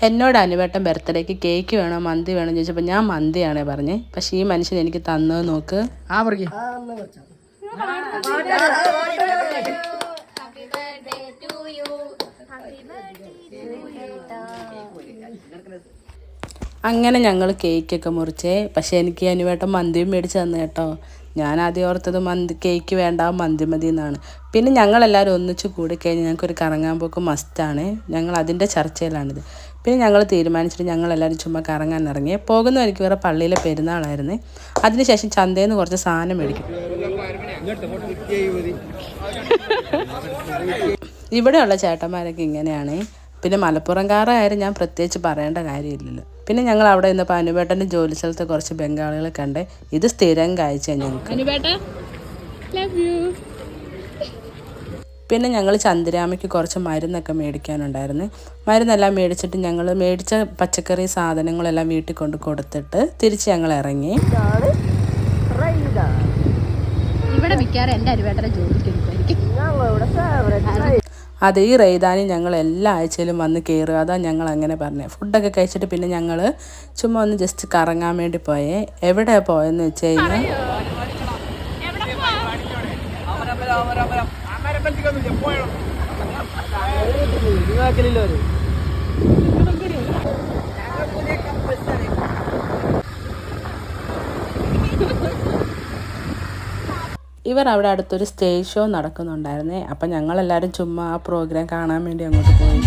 എന്നോട് അനുവേട്ടൻ ബർത്ത്ഡേക്ക് കേക്ക് വേണോ മന്തി വേണോ ചോദിച്ചപ്പോൾ ഞാൻ മന്തിയാണേ പറഞ്ഞേ. പക്ഷേ ഈ മനുഷ്യൻ എനിക്ക് തന്നത് നോക്ക്. അങ്ങനെ ഞങ്ങൾ കേക്കൊക്കെ മുറിച്ചേ. പക്ഷേ എനിക്ക് അനുവേട്ടൻ മന്തിയും മേടിച്ച് തന്നു കേട്ടോ. ഞാൻ ആദ്യം ഓർത്തത് കേക്ക് വേണ്ട മന്തി മതി എന്നാണ്. പിന്നെ ഞങ്ങളെല്ലാവരും ഒന്നിച്ച് കൂടിക്കഴിഞ്ഞ് ഞങ്ങൾക്കൊരു കറങ്ങാൻ പോക്ക് മസ്റ്റാണ്. ഞങ്ങൾ അതിൻ്റെ ചർച്ചയിലാണിത്. പിന്നെ ഞങ്ങൾ തീരുമാനിച്ചിട്ട് ഞങ്ങളെല്ലാവരും ചുമ്മാ കറങ്ങാൻ ഇറങ്ങി. പോകുന്ന എനിക്ക് വേറെ പള്ളിയിലെ പെരുന്നാളായിരുന്നു. അതിനുശേഷം ചന്തയിൽ നിന്ന് കുറച്ച് സാധനം മേടിക്കും. ഇവിടെയുള്ള ചേട്ടന്മാരൊക്കെ ഇങ്ങനെയാണ്. പിന്നെ മലപ്പുറംകാരായാലും ഞാൻ പ്രത്യേകിച്ച് പറയേണ്ട കാര്യമില്ലല്ലോ. പിന്നെ ഞങ്ങൾ അവിടെ നിന്നപ്പോൾ അനുവേട്ടൻ്റെ ജോലി സ്ഥലത്ത് കുറച്ച് ബംഗാളികളെ കണ്ട്. ഇത് സ്ഥിരം കാഴ്ചയാണ് ഞങ്ങൾക്ക്. പിന്നെ ഞങ്ങൾ ചന്ദ്രാമയ്ക്ക് കുറച്ച് മരുന്നൊക്കെ മേടിക്കാനുണ്ടായിരുന്നു. മരുന്നെല്ലാം മേടിച്ചിട്ട് ഞങ്ങൾ മേടിച്ച പച്ചക്കറി സാധനങ്ങളെല്ലാം വീട്ടിൽ കൊണ്ട് കൊടുത്തിട്ട് തിരിച്ച് ഞങ്ങൾ ഇറങ്ങി. ഇവിടെ മിക്കാറ് എൻ്റെ അനുവേട്ടനെ ജോലിക്ക് അത് ഈ റെയ്താനി ഞങ്ങൾ എല്ലാ ആഴ്ചയിലും വന്ന് കയറുക. അതാ ഞങ്ങൾ അങ്ങനെ പറഞ്ഞത്. ഫുഡൊക്കെ കഴിച്ചിട്ട് പിന്നെ ഞങ്ങൾ ചുമ്മാ ഒന്ന് ജസ്റ്റ് കറങ്ങാൻ വേണ്ടി പോയേ. എവിടെയാണ് പോയെന്ന് വെച്ച് കഴിഞ്ഞാൽ ഇവർ അവിടെ അടുത്തൊരു സ്റ്റേജ് ഷോ നടക്കുന്നുണ്ടായിരുന്നേ. അപ്പം ഞങ്ങളെല്ലാവരും ചുമ്മാ ആ പ്രോഗ്രാം കാണാൻ വേണ്ടി അങ്ങോട്ട് പോയി.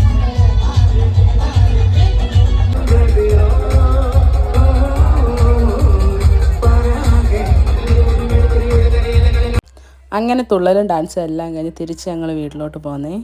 അങ്ങനെ തുള്ളലും ഡാൻസും എല്ലാം കഴിഞ്ഞ് തിരിച്ച് ഞങ്ങൾ വീട്ടിലോട്ട് പോന്നേ.